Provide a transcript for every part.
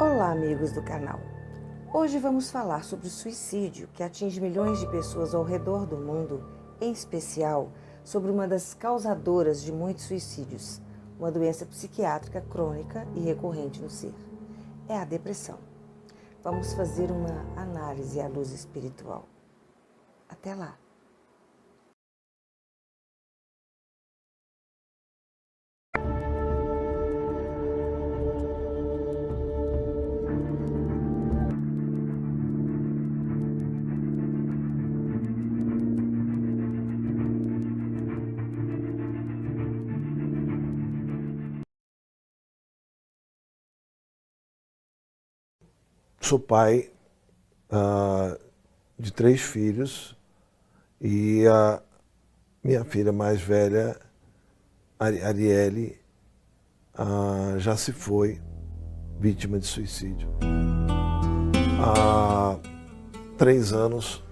Olá, amigos do canal. Hoje vamos falar sobre o suicídio que atinge milhões de pessoas ao redor do mundo, em especial sobre uma das causadoras de muitos suicídios, uma doença psiquiátrica crônica e recorrente no ser. É a depressão. Vamos fazer uma análise à luz espiritual. Até lá! Sou pai de 3 filhos e a minha filha mais velha, Arielle, já se foi, vítima de suicídio. Há 3 anos,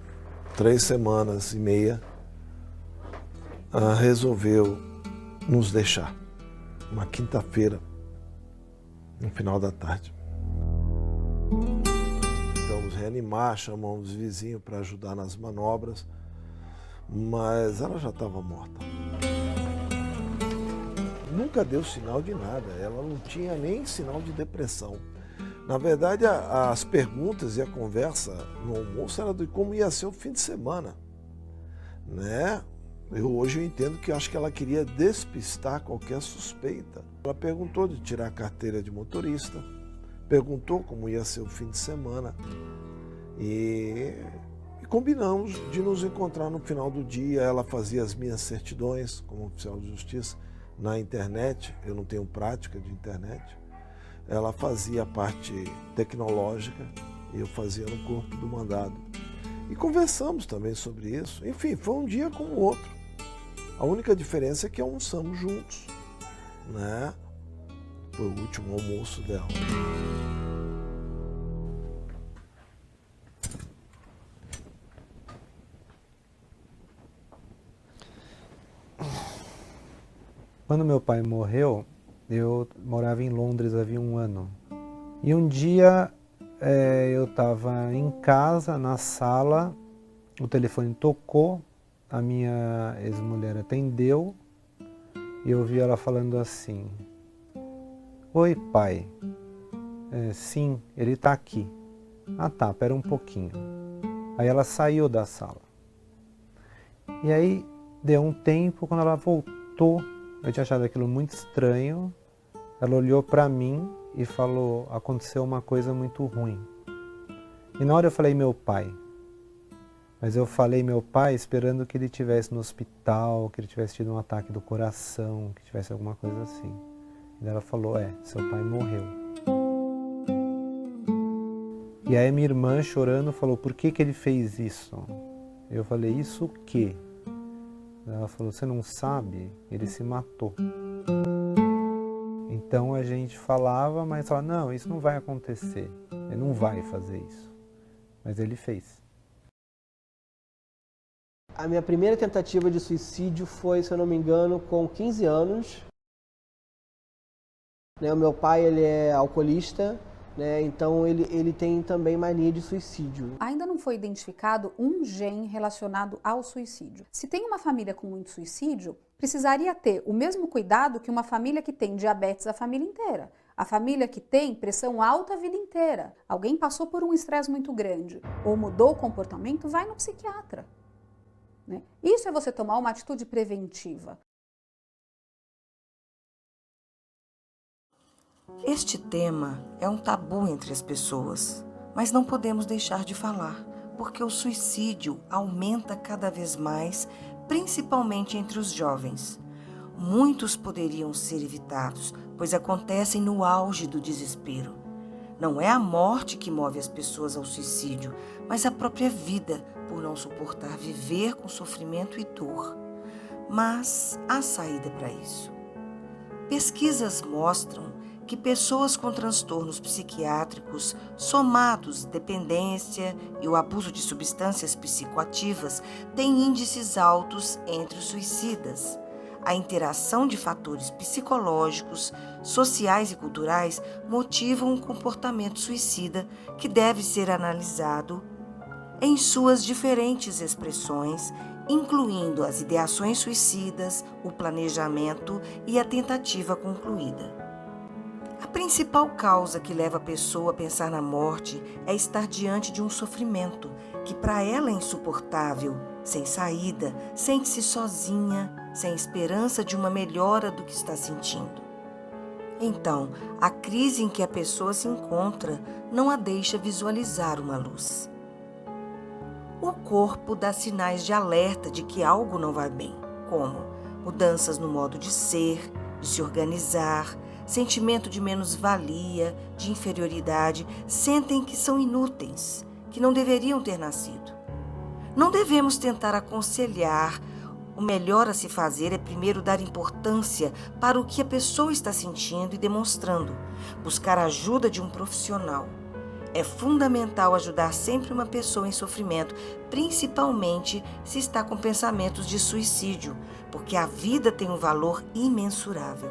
3 semanas e meia, resolveu nos deixar, uma quinta-feira, no final da tarde. Tentamos reanimar, chamamos os vizinhos para ajudar nas manobras, mas ela já estava morta. Nunca deu sinal de nada, ela não tinha nem sinal de depressão. Na verdade, as perguntas e a conversa no almoço era de como ia ser o fim de semana, né? Hoje eu entendo que acho que ela queria despistar qualquer suspeita. Ela perguntou de tirar a carteira de motorista, perguntou como ia ser o fim de semana e combinamos de nos encontrar no final do dia. Ela fazia as minhas certidões como oficial de justiça na internet, eu não tenho prática de internet. Ela fazia a parte tecnológica e eu fazia no corpo do mandado. E conversamos também sobre isso. Enfim, foi um dia como o outro. A única diferença é que almoçamos juntos, né? Foi o último almoço dela. Quando meu pai morreu, eu morava em Londres havia 1 ano. E um dia eu estava em casa, na sala, o telefone tocou, a minha ex-mulher atendeu e eu ouvi ela falando assim: "Oi, pai." "Sim, ele está aqui." "Ah, tá, pera um pouquinho." Aí ela saiu da sala. E aí deu um tempo, quando ela voltou, eu tinha achado aquilo muito estranho. Ela olhou para mim e falou: "Aconteceu uma coisa muito ruim." E na hora eu falei meu pai. Mas eu falei meu pai esperando que ele estivesse no hospital, que ele tivesse tido um ataque do coração, que tivesse alguma coisa assim. E ela falou: "Seu pai morreu." E aí minha irmã, chorando, falou: "Por que ele fez isso?" Eu falei: "Isso o quê?" Ela falou: "Você não sabe? Ele se matou." Então a gente falava, mas falava: "Não, isso não vai acontecer. Ele não vai fazer isso." Mas ele fez. A minha primeira tentativa de suicídio foi, se eu não me engano, com 15 anos. O meu pai, ele é alcoolista, então ele tem também mania de suicídio. Ainda não foi identificado um gene relacionado ao suicídio. Se tem uma família com muito suicídio, precisaria ter o mesmo cuidado que uma família que tem diabetes a família inteira. A família que tem pressão alta a vida inteira. Alguém passou por um estresse muito grande ou mudou o comportamento, vai no psiquiatra. Isso é você tomar uma atitude preventiva. Este tema é um tabu entre as pessoas, mas não podemos deixar de falar, porque o suicídio aumenta cada vez mais, principalmente entre os jovens. Muitos poderiam ser evitados, pois acontecem no auge do desespero. Não é a morte que move as pessoas ao suicídio, mas a própria vida, por não suportar viver com sofrimento e dor. Mas há saída para isso. Pesquisas mostram que pessoas com transtornos psiquiátricos, somados dependência e o abuso de substâncias psicoativas, têm índices altos entre os suicidas. A interação de fatores psicológicos, sociais e culturais motivam um comportamento suicida que deve ser analisado em suas diferentes expressões, incluindo as ideações suicidas, o planejamento e a tentativa concluída. A principal causa que leva a pessoa a pensar na morte é estar diante de um sofrimento que para ela é insuportável, sem saída, sente-se sozinha, sem esperança de uma melhora do que está sentindo. Então, a crise em que a pessoa se encontra não a deixa visualizar uma luz. O corpo dá sinais de alerta de que algo não vai bem, como mudanças no modo de ser, de se organizar, sentimento de menos-valia, de inferioridade, sentem que são inúteis, que não deveriam ter nascido. Não devemos tentar aconselhar. O melhor a se fazer é primeiro dar importância para o que a pessoa está sentindo e demonstrando, buscar a ajuda de um profissional. É fundamental ajudar sempre uma pessoa em sofrimento, principalmente se está com pensamentos de suicídio, porque a vida tem um valor imensurável.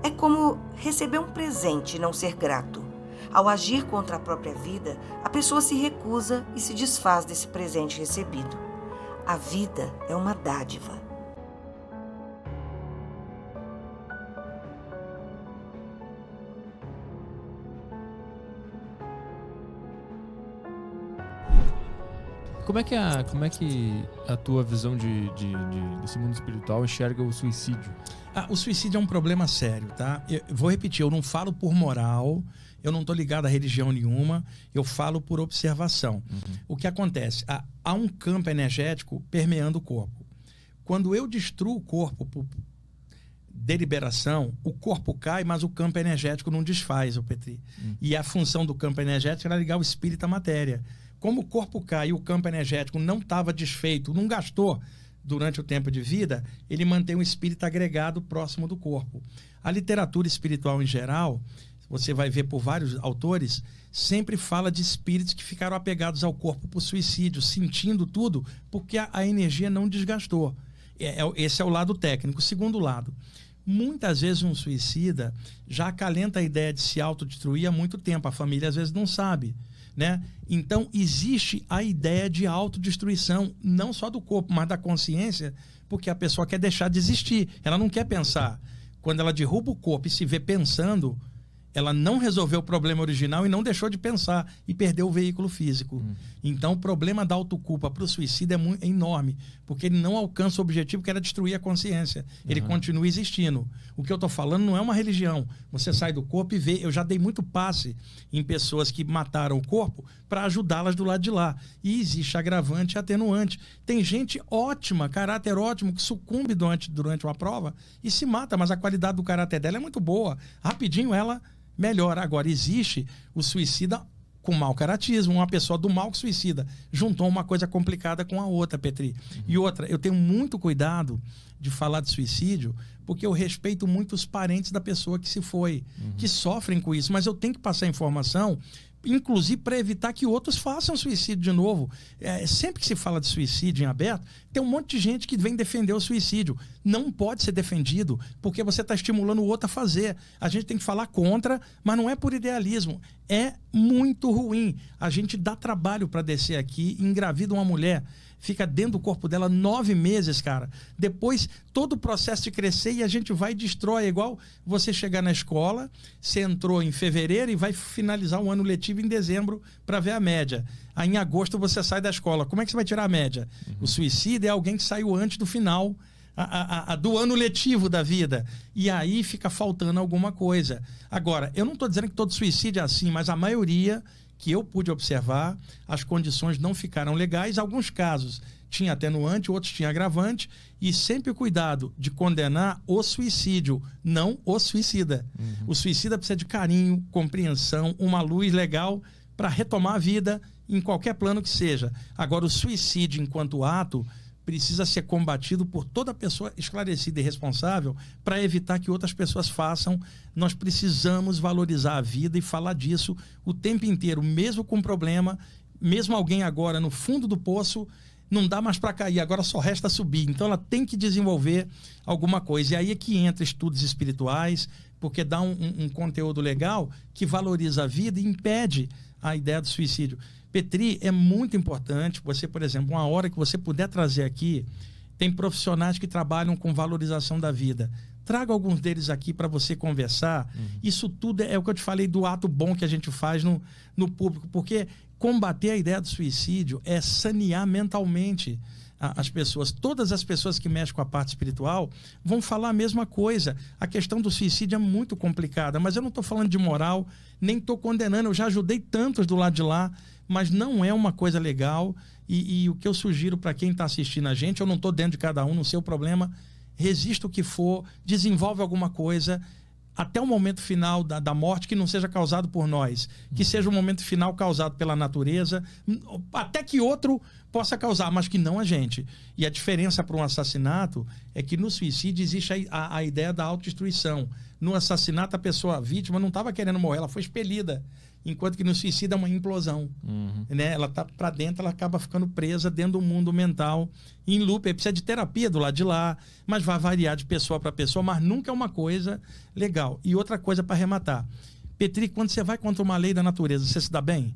É como receber um presente e não ser grato. Ao agir contra a própria vida, a pessoa se recusa e se desfaz desse presente recebido. A vida é uma dádiva. Como é que a tua visão desse mundo espiritual enxerga o suicídio? O suicídio é um problema sério, tá? Eu vou repetir, eu não falo por moral, eu não estou ligado a religião nenhuma, eu falo por observação. O que acontece? Há um campo energético permeando o corpo. Quando eu destruo o corpo por deliberação, o corpo cai, mas o campo energético não desfaz, Petri. E a função do campo energético era ligar o espírito à matéria. Como o corpo cai e o campo energético não estava desfeito, não gastou durante o tempo de vida, ele mantém o espírito agregado próximo do corpo. A literatura espiritual em geral, você vai ver por vários autores, sempre fala de espíritos que ficaram apegados ao corpo por suicídio, sentindo tudo, porque a energia não desgastou. Esse é o lado técnico. O segundo lado, muitas vezes um suicida já acalenta a ideia de se autodestruir há muito tempo. A família às vezes não sabe, né? Então existe a ideia de autodestruição, não só do corpo, mas da consciência, porque a pessoa quer deixar de existir, ela não quer pensar. Quando ela derruba o corpo e se vê pensando, ela não resolveu o problema original e não deixou de pensar e perdeu o veículo físico. Então o problema da autoculpa para o suicida é enorme, porque ele não alcança o objetivo que era destruir a consciência. Ele continua existindo. O que eu estou falando não é uma religião. Você sai do corpo e vê. Eu já dei muito passe em pessoas que mataram o corpo para ajudá-las do lado de lá. E existe agravante e atenuante. Tem gente ótima, caráter ótimo, que sucumbe durante uma prova e se mata, mas a qualidade do caráter dela é muito boa. Rapidinho ela melhor. Agora, existe o suicida com mau caratismo, uma pessoa do mal que suicida. Juntou uma coisa complicada com a outra, Petri. E outra, eu tenho muito cuidado de falar de suicídio, porque eu respeito muito os parentes da pessoa que se foi, que sofrem com isso, mas eu tenho que passar informação, inclusive para evitar que outros façam suicídio de novo. Sempre que se fala de suicídio em aberto, tem um monte de gente que vem defender o suicídio. Não pode ser defendido, porque você está estimulando o outro a fazer. A gente tem que falar contra, mas não é por idealismo. É muito ruim. A gente dá trabalho para descer aqui, engravida uma mulher, fica dentro do corpo dela 9 meses, cara. Depois, todo o processo de crescer e a gente vai e destrói. É igual você chegar na escola, você entrou em fevereiro e vai finalizar um ano letivo em dezembro para ver a média. Aí em agosto você sai da escola. Como é que você vai tirar a média? O suicídio é alguém que saiu antes do final do ano letivo da vida. E aí fica faltando alguma coisa. Agora, eu não estou dizendo que todo suicídio é assim, mas a maioria que eu pude observar, as condições não ficaram legais. Alguns casos tinha atenuante, outros tinha agravante, e sempre cuidado de condenar o suicídio, não o suicida. O suicida precisa de carinho, compreensão, uma luz legal para retomar a vida em qualquer plano que seja. Agora, o suicídio enquanto ato precisa ser combatido por toda pessoa esclarecida e responsável para evitar que outras pessoas façam. Nós precisamos valorizar a vida e falar disso o tempo inteiro, mesmo com problema, mesmo alguém agora no fundo do poço, não dá mais para cair, agora só resta subir. Então ela tem que desenvolver alguma coisa. E aí é que entra estudos espirituais, porque dá um conteúdo legal que valoriza a vida e impede a ideia do suicídio. Petri, é muito importante você, por exemplo, uma hora que você puder trazer aqui, tem profissionais que trabalham com valorização da vida. Traga alguns deles aqui para você conversar. Isso tudo é o que eu te falei do ato bom que a gente faz no público, porque combater a ideia do suicídio é sanear mentalmente as pessoas. Todas as pessoas que mexem com a parte espiritual vão falar a mesma coisa. A questão do suicídio é muito complicada, mas eu não estou falando de moral, nem estou condenando. Eu já ajudei tantos do lado de lá, mas não é uma coisa legal. E o que eu sugiro para quem está assistindo a gente, eu não estou dentro de cada um, não sei o problema, resista o que for, desenvolve alguma coisa até o momento final da morte, que não seja causado por nós, que seja o momento final causado pela natureza, até que outro possa causar, mas que não a gente. E a diferença para um assassinato é que no suicídio existe a ideia da autodestruição. No assassinato, a vítima não estava querendo morrer, ela foi expelida. Enquanto que no suicídio é uma implosão. Né? Ela está para dentro, ela acaba ficando presa dentro do mundo mental, em loop. Precisa de terapia do lado de lá, mas vai variar de pessoa para pessoa, mas nunca é uma coisa legal. E outra coisa para arrematar. Petri, quando você vai contra uma lei da natureza, você se dá bem?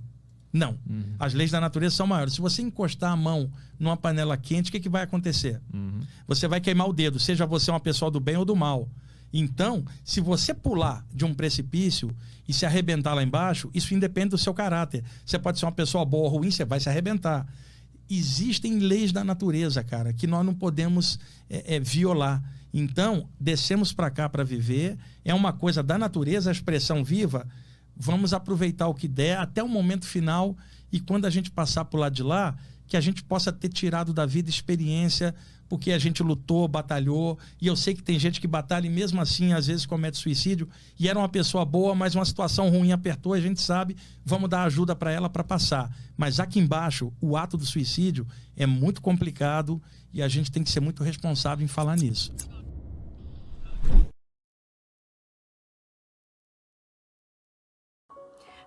Não. As leis da natureza são maiores. Se você encostar a mão numa panela quente, o que vai acontecer? Você vai queimar o dedo, seja você uma pessoa do bem ou do mal. Então, se você pular de um precipício e se arrebentar lá embaixo, isso independe do seu caráter. Você pode ser uma pessoa boa ou ruim, você vai se arrebentar. Existem leis da natureza, cara, que nós não podemos violar. Então, descemos para cá para viver, é uma coisa da natureza, a expressão viva, vamos aproveitar o que der até o momento final, e quando a gente passar por lá de lá, que a gente possa ter tirado da vida experiência, porque a gente lutou, batalhou, e eu sei que tem gente que batalha e mesmo assim às vezes comete suicídio, e era uma pessoa boa, mas uma situação ruim apertou, a gente sabe, vamos dar ajuda para ela para passar. Mas aqui embaixo, o ato do suicídio é muito complicado e a gente tem que ser muito responsável em falar nisso.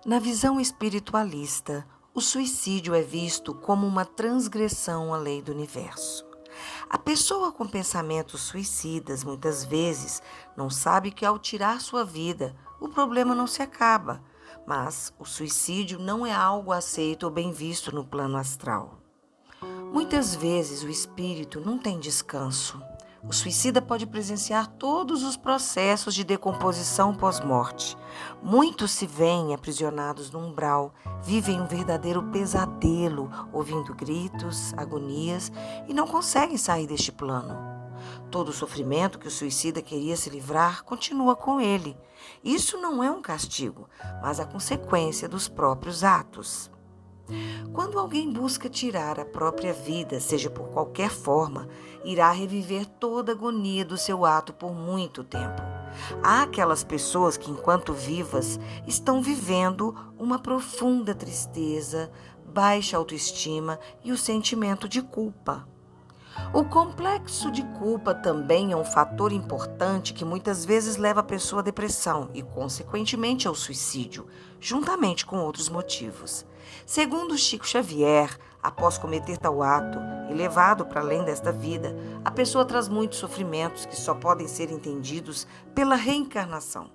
Na visão espiritualista, o suicídio é visto como uma transgressão à lei do universo. A pessoa com pensamentos suicidas muitas vezes não sabe que ao tirar sua vida, o problema não se acaba, mas o suicídio não é algo aceito ou bem visto no plano astral. Muitas vezes o espírito não tem descanso. O suicida pode presenciar todos os processos de decomposição pós-morte. Muitos se veem aprisionados no umbral, vivem um verdadeiro pesadelo, ouvindo gritos, agonias e não conseguem sair deste plano. Todo o sofrimento que o suicida queria se livrar continua com ele. Isso não é um castigo, mas a consequência dos próprios atos. Quando alguém busca tirar a própria vida, seja por qualquer forma, irá reviver toda a agonia do seu ato por muito tempo. Há aquelas pessoas que, enquanto vivas, estão vivendo uma profunda tristeza, baixa autoestima e o sentimento de culpa. O complexo de culpa também é um fator importante que muitas vezes leva a pessoa à depressão e, consequentemente, ao suicídio, juntamente com outros motivos. Segundo Chico Xavier, após cometer tal ato e levado para além desta vida, a pessoa traz muitos sofrimentos que só podem ser entendidos pela reencarnação.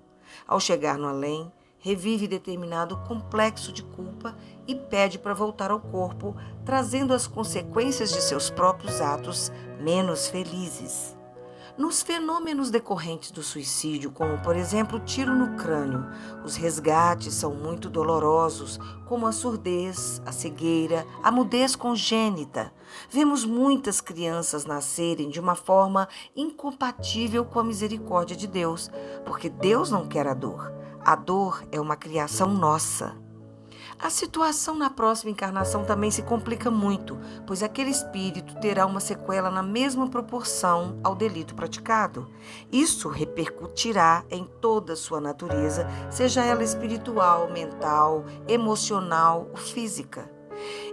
Ao chegar no além, revive determinado complexo de culpa e pede para voltar ao corpo, trazendo as consequências de seus próprios atos menos felizes. Nos fenômenos decorrentes do suicídio, como por exemplo o tiro no crânio, os resgates são muito dolorosos, como a surdez, a cegueira, a mudez congênita. Vemos muitas crianças nascerem de uma forma incompatível com a misericórdia de Deus, porque Deus não quer a dor. A dor é uma criação nossa. A situação na próxima encarnação também se complica muito, pois aquele espírito terá uma sequela na mesma proporção ao delito praticado. Isso repercutirá em toda a sua natureza, seja ela espiritual, mental, emocional ou física.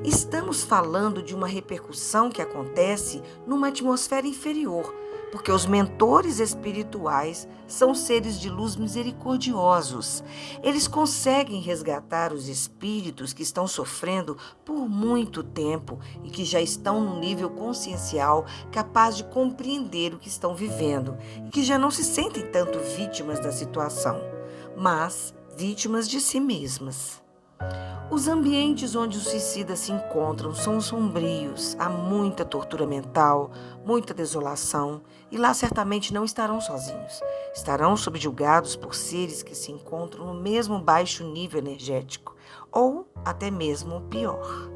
Estamos falando de uma repercussão que acontece numa atmosfera inferior, porque os mentores espirituais são seres de luz misericordiosos. Eles conseguem resgatar os espíritos que estão sofrendo por muito tempo e que já estão num nível consciencial capaz de compreender o que estão vivendo e que já não se sentem tanto vítimas da situação, mas vítimas de si mesmas. Os ambientes onde os suicidas se encontram são sombrios, há muita tortura mental, muita desolação, e lá certamente não estarão sozinhos. Estarão subjugados por seres que se encontram no mesmo baixo nível energético, ou até mesmo pior.